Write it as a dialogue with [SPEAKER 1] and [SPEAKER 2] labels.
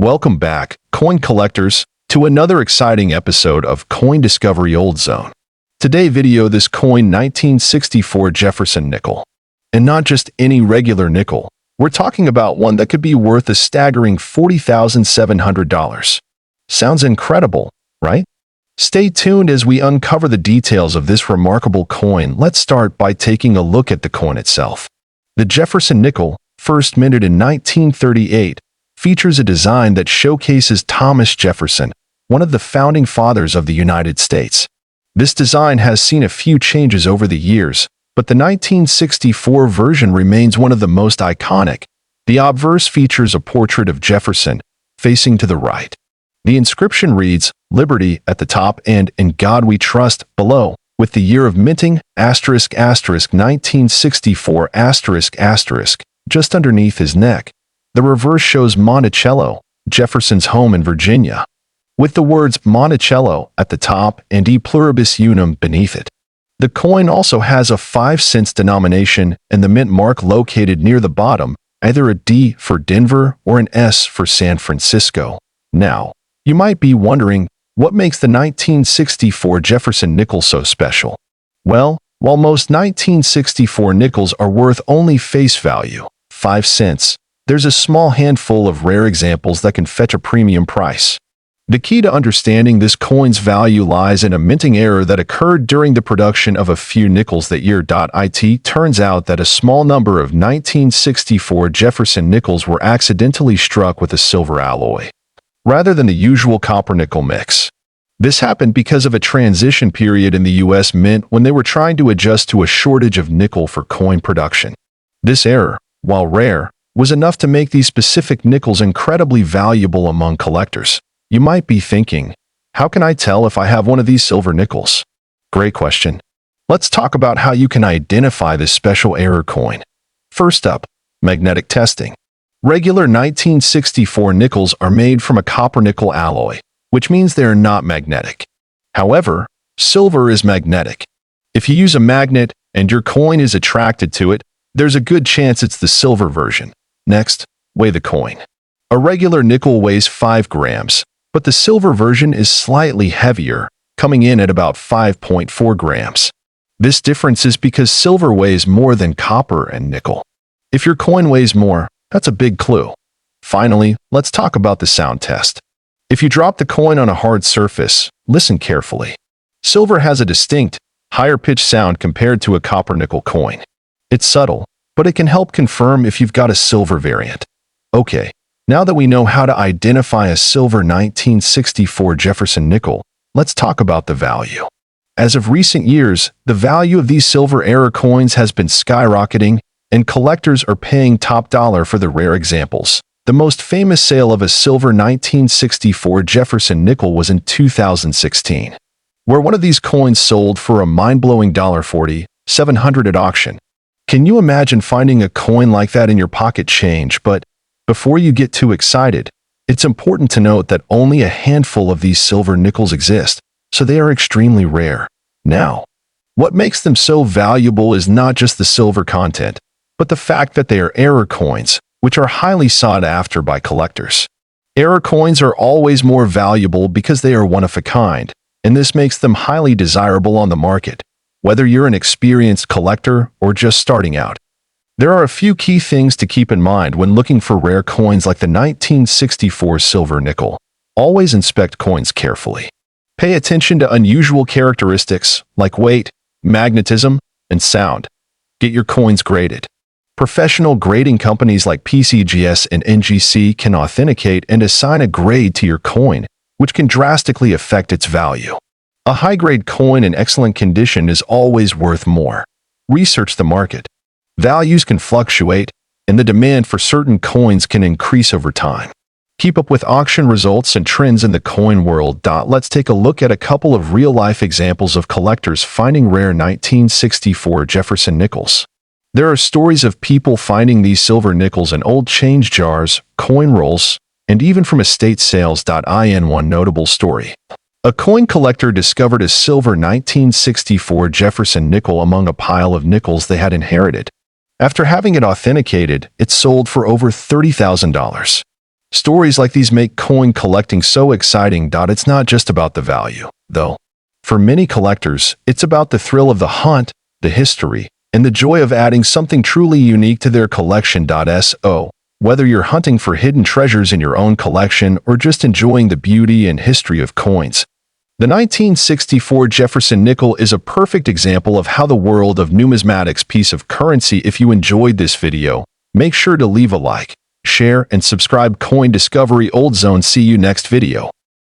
[SPEAKER 1] Welcome back, coin collectors, to another exciting episode of Coin Discovery Old Zone. Today video this coin 1964 Jefferson nickel. And not just any regular nickel. We're talking about one that could be worth a staggering $40,700. Sounds incredible, right? Stay tuned as we uncover the details of this remarkable coin. Let's start by taking a look at the coin itself. The Jefferson Nickel, first minted in 1938, features a design that showcases Thomas Jefferson, one of the founding fathers of the United States. This design has seen a few changes over the years, but the 1964 version remains one of the most iconic. The obverse features a portrait of Jefferson, facing to the right. The inscription reads, "Liberty" at the top and "In God We Trust" below, with the year of minting, **1964**, just underneath his neck. The reverse shows Monticello, Jefferson's home in Virginia, with the words Monticello at the top and E Pluribus Unum beneath it. The coin also has a 5-cent denomination and the mint mark located near the bottom, either a D for Denver or an S for San Francisco. Now, you might be wondering, what makes the 1964 Jefferson nickel so special? Well, while most 1964 nickels are worth only face value, 5 cents, there's a small handful of rare examples that can fetch a premium price. The key to understanding this coin's value lies in a minting error that occurred during the production of a few nickels that year. It turns out that a small number of 1964 Jefferson nickels were accidentally struck with a silver alloy, rather than the usual copper-nickel mix. This happened because of a transition period in the U.S. Mint when they were trying to adjust to a shortage of nickel for coin production. This error, while rare, was enough to make these specific nickels incredibly valuable among collectors. You might be thinking, how can I tell if I have one of these silver nickels? Great question. Let's talk about how you can identify this special error coin. First up, magnetic testing. Regular 1964 nickels are made from a copper-nickel alloy, which means they are not magnetic. However, silver is magnetic. If you use a magnet and your coin is attracted to it, there's a good chance it's the silver version. Next, weigh the coin. A regular nickel weighs 5 grams, but the silver version is slightly heavier, coming in at about 5.4 grams. This difference is because silver weighs more than copper and nickel. If your coin weighs more, that's a big clue. Finally, let's talk about the sound test. If you drop the coin on a hard surface, listen carefully. Silver has a distinct, higher-pitched sound compared to a copper-nickel coin. It's subtle, but it can help confirm if you've got a silver variant. Okay, now that we know how to identify a silver 1964 Jefferson nickel, let's talk about the value. As of recent years, the value of these silver era coins has been skyrocketing, and collectors are paying top dollar for the rare examples. The most famous sale of a silver 1964 Jefferson nickel was in 2016, where one of these coins sold for a mind-blowing $40,700 at auction. Can you imagine finding a coin like that in your pocket change? But before you get too excited, it's important to note that only a handful of these silver nickels exist, so they are extremely rare. Now, what makes them so valuable is not just the silver content, but the fact that they are error coins, which are highly sought after by collectors. Error coins are always more valuable because they are one of a kind, and this makes them highly desirable on the market, whether you're an experienced collector or just starting out. There are a few key things to keep in mind when looking for rare coins like the 1964 silver nickel. Always inspect coins carefully. Pay attention to unusual characteristics like weight, magnetism, and sound. Get your coins graded. Professional grading companies like PCGS and NGC can authenticate and assign a grade to your coin, which can drastically affect its value. A high-grade coin in excellent condition is always worth more. Research the market. Values can fluctuate, and the demand for certain coins can increase over time. Keep up with auction results and trends in the coin world. Let's take a look at a couple of real-life examples of collectors finding rare 1964 Jefferson nickels. There are stories of people finding these silver nickels in old change jars, coin rolls, and even from estate sales. In one notable story, a coin collector discovered a silver 1964 Jefferson nickel among a pile of nickels they had inherited. After having it authenticated, it sold for over $30,000. Stories like these make coin collecting so exciting. It's not just about the value, though. For many collectors, it's about the thrill of the hunt, the history, and the joy of adding something truly unique to their collection. So, whether you're hunting for hidden treasures in your own collection or just enjoying the beauty and history of coins, the 1964 Jefferson Nickel is a perfect example of how the world of numismatics piece of currency. If you enjoyed this video, make sure to leave a like, share, and subscribe. Coin Discovery Old Zone. See you next video.